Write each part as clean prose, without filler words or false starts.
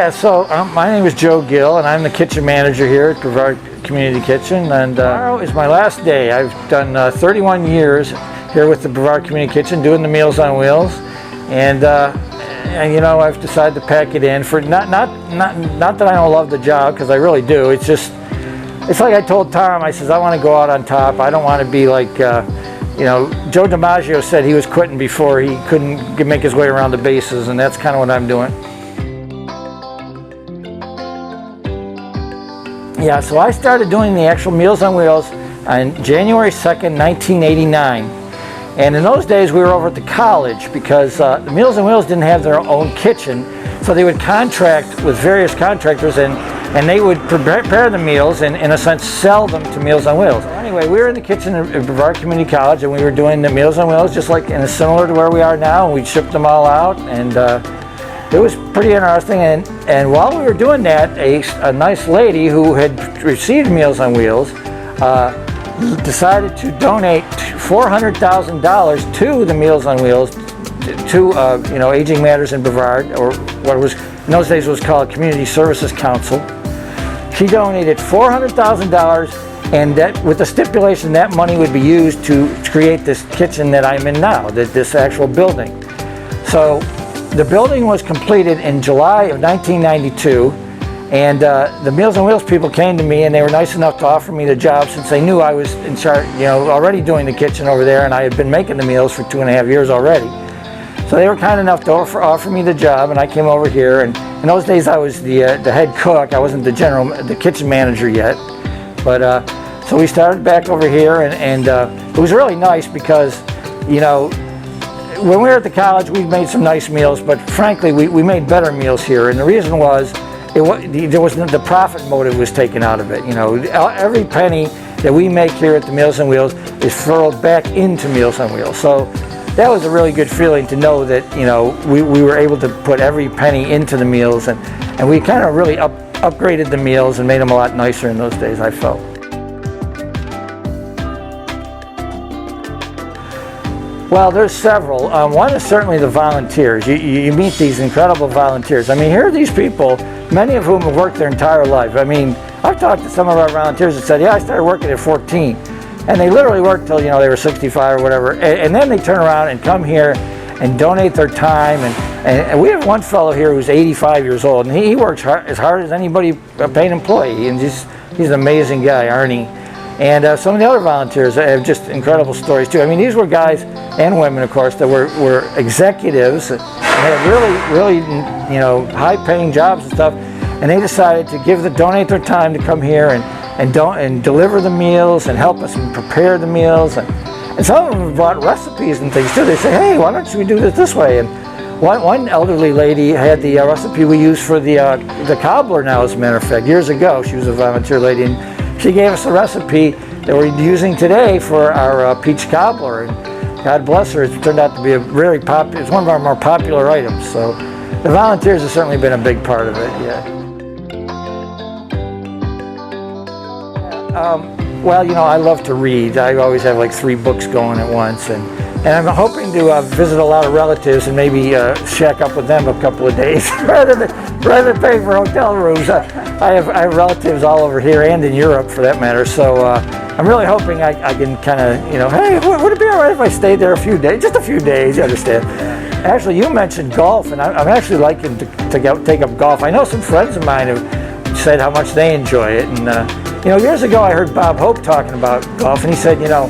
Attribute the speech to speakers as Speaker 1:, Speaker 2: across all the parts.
Speaker 1: Yeah, so my name is Joe Gill, and I'm the kitchen manager here at Brevard Community Kitchen. And tomorrow is my last day. I've done 31 years here with the Brevard Community Kitchen, doing the Meals on Wheels, and you know, I've decided to pack it in for not that I don't love the job, because I really do. It's just, it's like I told Tom. I says I want to go out on top. I don't want to be like you know, Joe DiMaggio said he was quitting before he couldn't make his way around the bases, and that's kind of what I'm doing. Yeah, so I started doing the actual Meals on Wheels on January 2nd, 1989. And in those days we were over at the college, because the Meals on Wheels didn't have their own kitchen, so they would contract with various contractors, and they would prepare the meals and, in a sense, sell them to Meals on Wheels. Anyway, we were in the kitchen at Brevard Community College, and we were doing the Meals on Wheels just like similar to where we are now, and we'd ship them all out, and it was pretty interesting. And while we were doing that, a nice lady who had received Meals on Wheels decided to donate $400,000 to the Meals on Wheels, to you know, Aging Matters in Brevard, or what was in those days was called Community Services Council. She donated $400,000, and that, with the stipulation that money would be used to create this kitchen that I'm in now, this actual building. So the building was completed in July of 1992, and the Meals on Wheels people came to me, and they were nice enough to offer me the job, since they knew I was in charge, you know, already doing the kitchen over there, and I had been making the meals for 2.5 years already. So they were kind enough to offer me the job, and I came over here. And in those days, I was the head cook. I wasn't the kitchen manager yet. But so we started back over here, and it was really nice, because, you know, when we were at the college, we made some nice meals, but frankly, we made better meals here. And the reason was, the profit motive was taken out of it. You know, every penny that we make here at the Meals on Wheels is furrowed back into Meals on Wheels. So that was a really good feeling, to know that, you know, we were able to put every penny into the meals, and we kind of really upgraded the meals and made them a lot nicer in those days, I felt. Well, there's several. One is certainly the volunteers. You meet these incredible volunteers. I mean, here are these people, many of whom have worked their entire life. I mean, I've talked to some of our volunteers that said, yeah, I started working at 14. And they literally worked till, you know, they were 65 or whatever. And then they turn around and come here and donate their time. And we have one fellow here who's 85 years old, and he works as hard as anybody, a paid employee. And he's an amazing guy, Arnie. And some of the other volunteers have just incredible stories too. I mean, these were guys and women, of course, that were executives and had really, you know, high-paying jobs and stuff. And they decided to donate their time to come here and deliver the meals and help us prepare the meals. And some of them brought recipes and things too. They say, hey, why don't we do this way? And one elderly lady had the recipe we use for the cobbler now, as a matter of fact, years ago. She was a volunteer lady, and she gave us a recipe that we're using today for our peach cobbler. And God bless her, it turned out to be it's one of our more popular items. So the volunteers have certainly been a big part of it, yeah. Well, you know, I love to read. I always have like 3 books going at once, and I'm hoping to visit a lot of relatives and maybe shack up with them a couple of days rather than paying for hotel rooms. I have relatives all over here and in Europe, for that matter. So I'm really hoping I can kind of, you know, hey, would it be all right if I stayed there a few days? Just a few days, you understand? Actually, you mentioned golf, and I'm actually liking to take up golf. I know some friends of mine have said how much they enjoy it, and you know, years ago I heard Bob Hope talking about golf, and he said, you know,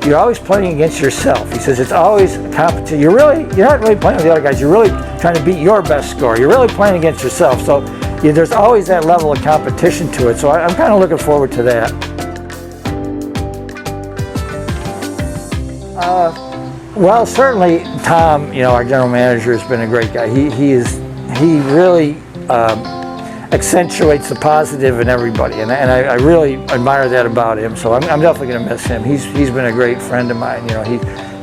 Speaker 1: you're always playing against yourself. He says it's always a competition. You're not really playing with the other guys. You're really trying to beat your best score. You're really playing against yourself. So there's always that level of competition to it. So I'm kind of looking forward to that. Well, certainly Tom, you know, our general manager, has been a great guy. He really accentuates the positive in everybody, and I really admire that about him. So I'm definitely going to miss him. He's been a great friend of mine. You know,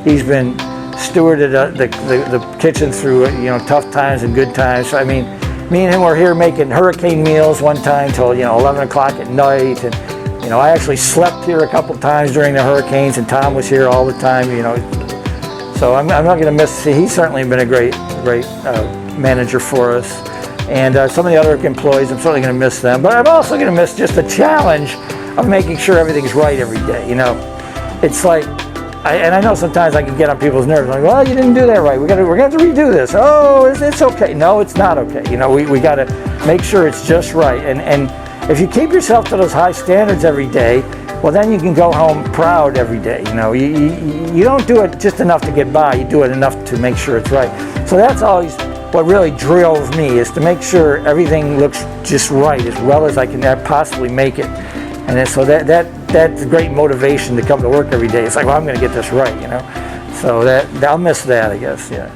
Speaker 1: he's been stewarded the kitchen through, you know, tough times and good times. So, I mean, me and him were here making hurricane meals one time till, you know, 11 o'clock at night, and you know, I actually slept here a couple times during the hurricanes, and Tom was here all the time. You know, so I'm not going to miss. He's certainly been a great manager for us. And some of the other employees, I'm certainly going to miss them. But I'm also going to miss just the challenge of making sure everything's right every day. You know, it's like, and I know sometimes I can get on people's nerves. Like, well, you didn't do that right. We're gonna have to redo this. Oh, it's okay. No, it's not okay. You know, we got to make sure it's just right. And if you keep yourself to those high standards every day, well, then you can go home proud every day. You know, you don't do it just enough to get by. You do it enough to make sure it's right. So that's always what really drove me, is to make sure everything looks just right, as well as I can possibly make it. And so that's a great motivation to come to work every day. It's like, well, I'm going to get this right, you know. So I'll miss that, I guess. Yeah.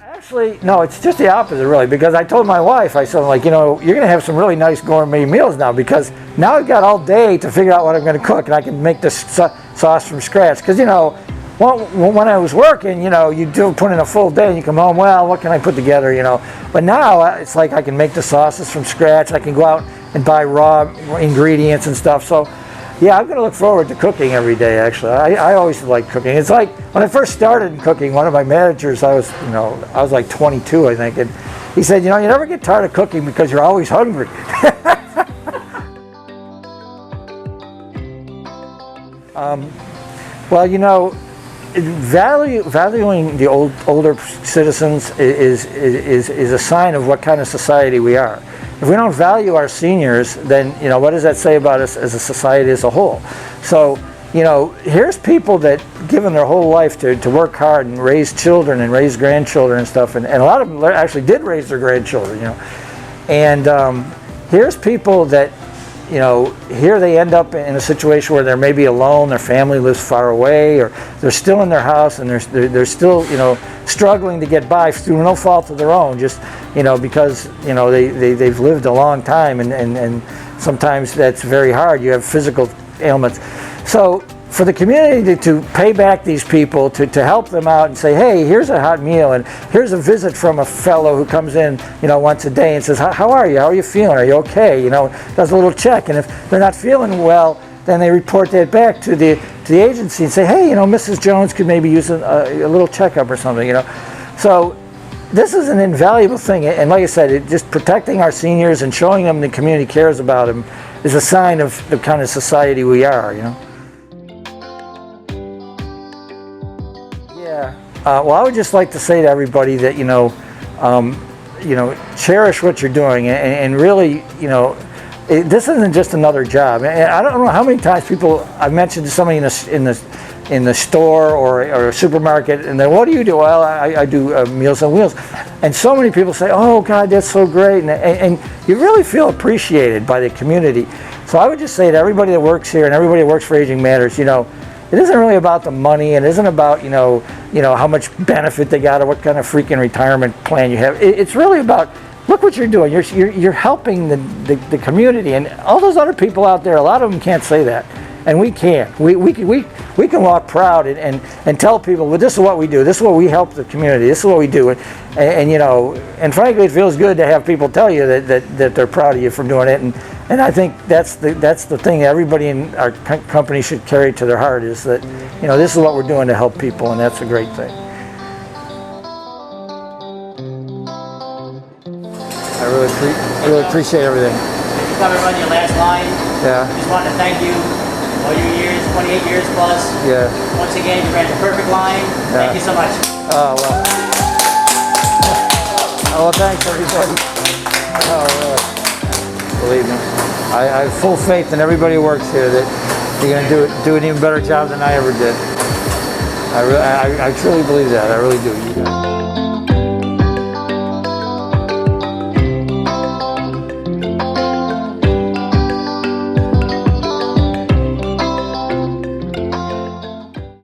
Speaker 1: Actually, no, it's just the opposite, really, because I told my wife, I said, like, you know, you're going to have some really nice gourmet meals now, because now I've got all day to figure out what I'm going to cook, and I can make this sauce from scratch. Because, you know, when I was working, you know, you do put in a full day and you come home, well, what can I put together, you know. But now it's like I can make the sauces from scratch. I can go out and buy raw ingredients and stuff. So, yeah, I'm going to look forward to cooking every day, actually. I always like cooking. It's like when I first started cooking, one of my managers, I was like 22, I think, and he said, you know, you never get tired of cooking because you're always hungry. Well, you know, valuing the older citizens is a sign of what kind of society we are. If we don't value our seniors, then, you know, what does that say about us as a society as a whole? So, you know, here's people that given their whole life to work hard and raise children and raise grandchildren and stuff, and a lot of them actually did raise their grandchildren, you know. And here's people that, you know, here they end up in a situation where they're maybe alone, their family lives far away, or they're still in their house and they're still, you know, struggling to get by through no fault of their own, just, you know, because, you know, they've lived a long time, and sometimes that's very hard. You have physical ailments. So for the community to pay back these people, to help them out and say, hey, here's a hot meal, and here's a visit from a fellow who comes in, you know, once a day and says, how are you? How are you feeling? Are you okay? You know, does a little check. And if they're not feeling well, then they report that back to the agency and say, hey, you know, Mrs. Jones could maybe use a little checkup or something, you know. So this is an invaluable thing. And like I said, just protecting our seniors and showing them the community cares about them is a sign of the kind of society we are, you know. Well, I would just like to say to everybody that, you know, cherish what you're doing, and really, you know, this isn't just another job. And I don't know how many times I've mentioned to somebody in the store or a supermarket, and then, what do you do? Well, I do Meals on Wheels. And so many people say, oh God, that's so great. And you really feel appreciated by the community. So I would just say to everybody that works here and everybody that works for Aging Matters, you know, it isn't really about the money. It isn't about, you know how much benefit they got or what kind of freaking retirement plan you have. It's really about, look what you're doing. You're helping the community, and all those other people out there. A lot of them can't say that, and we can. We can walk proud and tell people, well, this is what we do. This is what we help the community. This is what we do. And you know, and frankly, it feels good to have people tell you that they're proud of you for doing it. And I think that's the thing everybody in our company should carry to their heart, is that, you know, this is what we're doing to help people, and that's a great thing. I really appreciate everything.
Speaker 2: You covered on your last line.
Speaker 1: Yeah.
Speaker 2: Just wanted to thank you all your years, 28 years plus.
Speaker 1: Yeah.
Speaker 2: Once again, you ran the perfect line.
Speaker 1: Yeah.
Speaker 2: Thank you so much.
Speaker 1: Oh, well, thanks everybody. Oh, really. Believe me, I have full faith in everybody who works here that you're going to do an even better job than I ever did. I truly believe that. I really do.